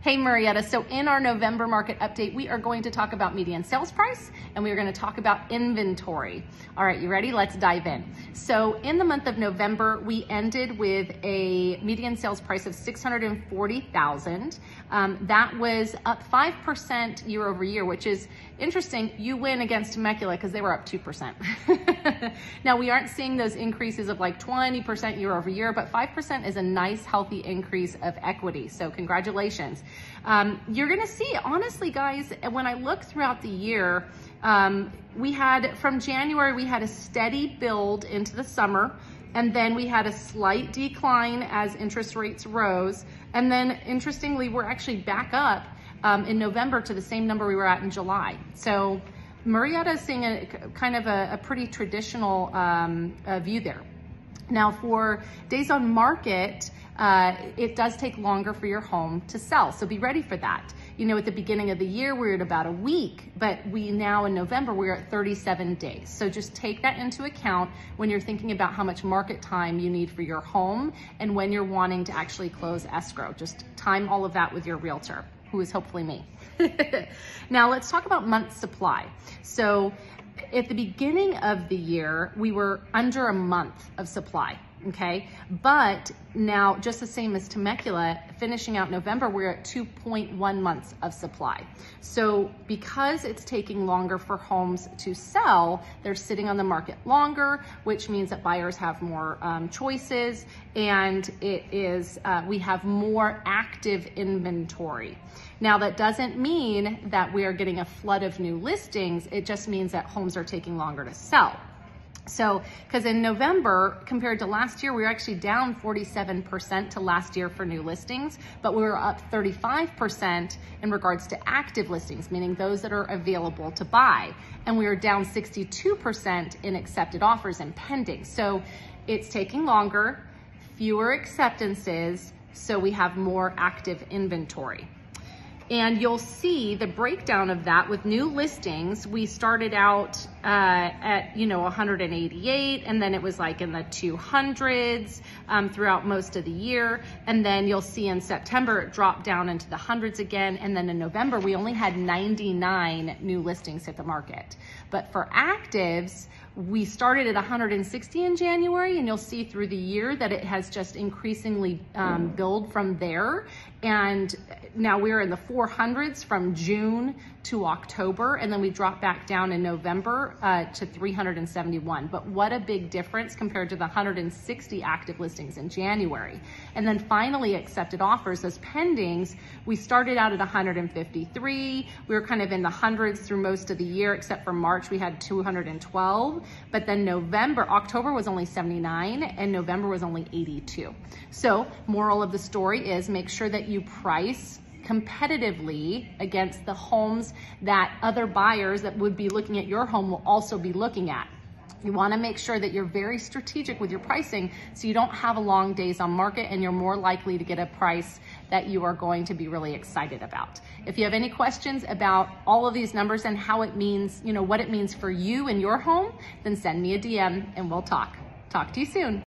Hey Murrieta, so in our November market update, we are going to talk about median sales price and we are going to talk about inventory. All right, you ready? Let's dive in. So in the month of November, we ended with a median sales price of $640,000. That was up 5% year over year, which is interesting. You win against Temecula because they were up 2%. Now we aren't seeing those increases of like 20% year over year, but 5% is a nice healthy increase of equity. So congratulations. You're gonna see, honestly guys, when I look throughout the year, we had from January, we had a steady build into the summer, and then we had a slight decline as interest rates rose. And then interestingly, we're actually back up in November to the same number we were at in July. So Murrieta is seeing a kind of a pretty traditional view there. Now for days on market, it does take longer for your home to sell. So be ready for that. You know, at the beginning of the year, we're at about a week, but we now in November, we're at 37 days. So just take that into account when you're thinking about how much market time you need for your home and when you're wanting to actually close escrow. Just time all of that with your realtor, who is hopefully me. Now let's talk about month supply. So at the beginning of the year, we were under a month of supply, okay? But now, just the same as Temecula, finishing out November, we're at 2.1 months of supply. So because it's taking longer for homes to sell, they're sitting on the market longer, which means that buyers have more choices, and we have more active inventory. Now that doesn't mean that we are getting a flood of new listings, it just means that homes are taking longer to sell. So, because in November, compared to last year, we were actually down 47% to last year for new listings, but we were up 35% in regards to active listings, meaning those that are available to buy. And we were down 62% in accepted offers and pending. So it's taking longer, fewer acceptances, so we have more active inventory. And you'll see the breakdown of that with new listings. We started out at 188, and then it was like in the 200s throughout most of the year. And then you'll see in September it dropped down into the hundreds again. And then in November, we only had 99 new listings hit the market. But for actives, we started at 160 in January, and you'll see through the year that it has just increasingly built from there. And now we're in the 400s from June to October, and then we dropped back down in November to 371. But what a big difference compared to the 160 active listings in January. And then finally accepted offers as pendings, we started out at 153. We were kind of in the hundreds through most of the year, except for March, we had 212. But then October was only 79, and November was only 82. So moral of the story is make sure that you price competitively against the homes that other buyers that would be looking at your home will also be looking at. You want to make sure that you're very strategic with your pricing so you don't have a long days on market, and you're more likely to get a price that you are going to be really excited about. If you have any questions about all of these numbers and how it means, what it means for you and your home, then send me a DM and we'll talk. Talk to you soon.